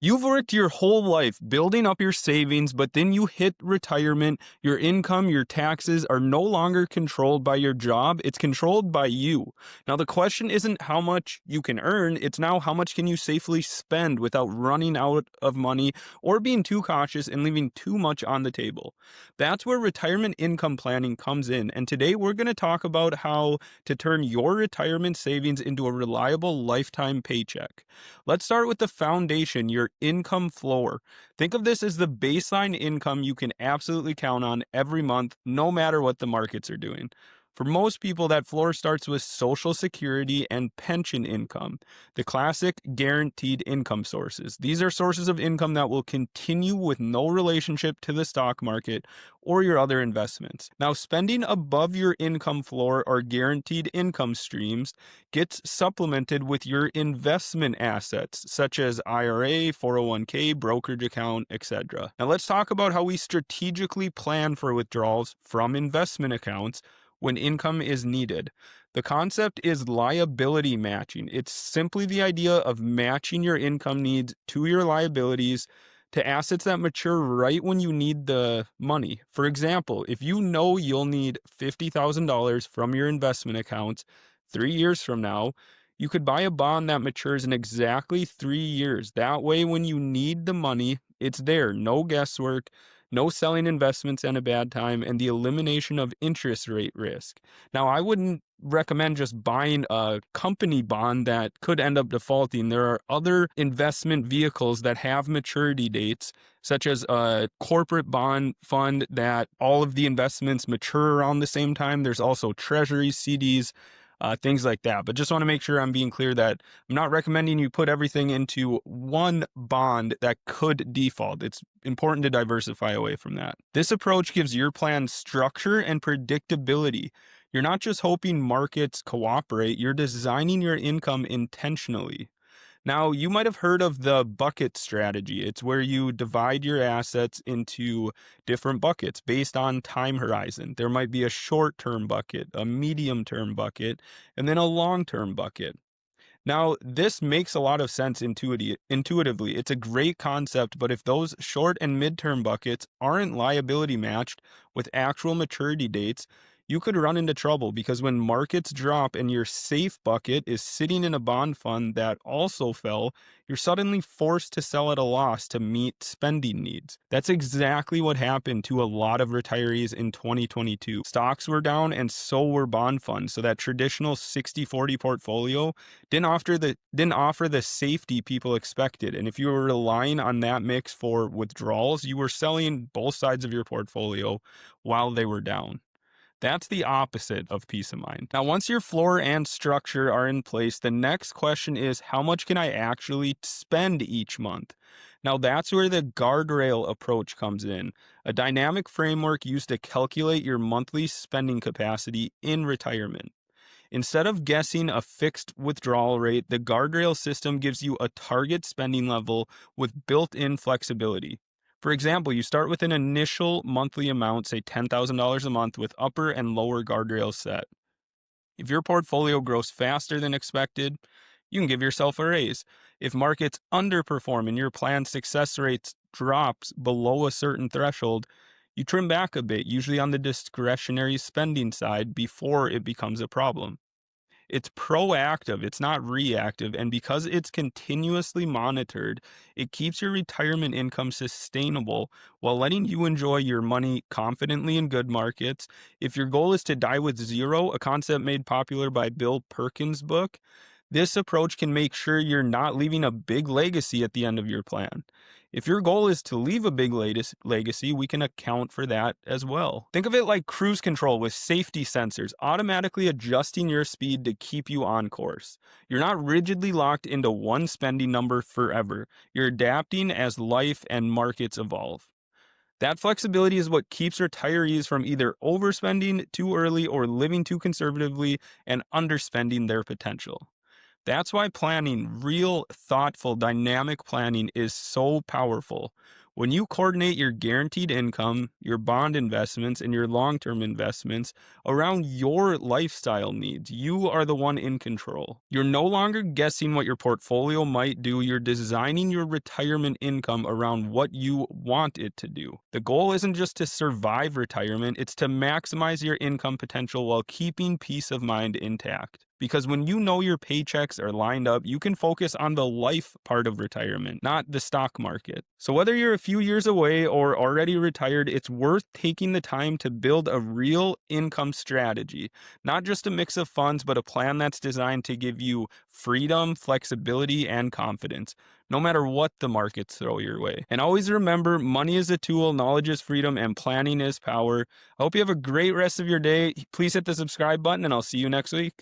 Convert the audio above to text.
You've worked your whole life building up your savings, but then you hit retirement. Your income, your taxes are no longer controlled by your job. It's controlled by you. Now, the question isn't how much you can earn, it's now how much can you safely spend without running out of money or being too cautious and leaving too much on the table. That's where retirement income planning comes in. And today we're going to talk about how to turn your retirement savings into a reliable lifetime paycheck. Let's start with the foundation, your income floor. Think of this as the baseline income you can absolutely count on every month, no matter what the markets are doing. For most people, that floor starts with Social Security and pension income, the classic guaranteed income sources. These are sources of income that will continue with no relationship to the stock market or your other investments. Now, spending above your income floor or guaranteed income streams gets supplemented with your investment assets, such as IRA, 401k, brokerage account, etc. Now, let's talk about how we strategically plan for withdrawals from investment accounts when income is needed. The concept is liability matching. It's simply the idea of matching your income needs to your liabilities to assets that mature right when you need the money. For example, if you know you'll need $50,000 from your investment accounts 3 years from now, you could buy a bond that matures in exactly 3 years. That way, when you need the money, it's there. No guesswork, no selling investments at a bad time, and the elimination of interest rate risk. Now, I wouldn't recommend just buying a company bond that could end up defaulting. There are other investment vehicles that have maturity dates, such as a corporate bond fund that all of the investments mature around the same time. There's also treasuries, CDs, things like that. But just want to make sure I'm being clear that I'm not recommending you put everything into one bond that could default. It's important to diversify away from that. This approach gives your plan structure and predictability. You're not just hoping markets cooperate, you're designing your income intentionally. Now, you might have heard of the bucket strategy. It's where you divide your assets into different buckets based on time horizon. There might be a short-term bucket, a medium-term bucket, and then a long-term bucket. Now, this makes a lot of sense intuitively. It's a great concept, but if those short and midterm buckets aren't liability matched with actual maturity dates, you could run into trouble because when markets drop and your safe bucket is sitting in a bond fund that also fell, you're suddenly forced to sell at a loss to meet spending needs. That's exactly what happened to a lot of retirees in 2022. Stocks were down and so were bond funds, so that traditional 60-40 portfolio didn't offer the safety people expected. And if you were relying on that mix for withdrawals, you were selling both sides of your portfolio while they were down. That's the opposite of peace of mind. Now, once your floor and structure are in place, the next question is how much can I actually spend each month? Now, that's where the guardrail approach comes in, a dynamic framework used to calculate your monthly spending capacity in retirement. Instead of guessing a fixed withdrawal rate, the guardrail system gives you a target spending level with built-in flexibility. For example, you start with an initial monthly amount, say $10,000 a month, with upper and lower guardrails set. If your portfolio grows faster than expected, you can give yourself a raise. If markets underperform and your plan success rates drops below a certain threshold, you trim back a bit, usually on the discretionary spending side, before it becomes a problem. It's proactive, it's not reactive, and because it's continuously monitored, it keeps your retirement income sustainable while letting you enjoy your money confidently in good markets. If your goal is to die with zero, a concept made popular by Bill Perkins' book, this approach can make sure you're not leaving a big legacy at the end of your plan. If your goal is to leave a big legacy, we can account for that as well. Think of it like cruise control with safety sensors, automatically adjusting your speed to keep you on course. You're not rigidly locked into one spending number forever. You're adapting as life and markets evolve. That flexibility is what keeps retirees from either overspending too early or living too conservatively and underspending their potential. That's why planning, real, thoughtful, dynamic planning is so powerful. When you coordinate your guaranteed income, your bond investments, and your long-term investments around your lifestyle needs, you are the one in control. You're no longer guessing what your portfolio might do. You're designing your retirement income around what you want it to do. The goal isn't just to survive retirement, it's to maximize your income potential while keeping peace of mind intact. Because when you know your paychecks are lined up, you can focus on the life part of retirement, not the stock market. So whether you're a few years away or already retired, it's worth taking the time to build a real income strategy. Not just a mix of funds, but a plan that's designed to give you freedom, flexibility, and confidence, no matter what the markets throw your way. And always remember, money is a tool, knowledge is freedom, and planning is power. I hope you have a great rest of your day. Please hit the subscribe button, and I'll see you next week.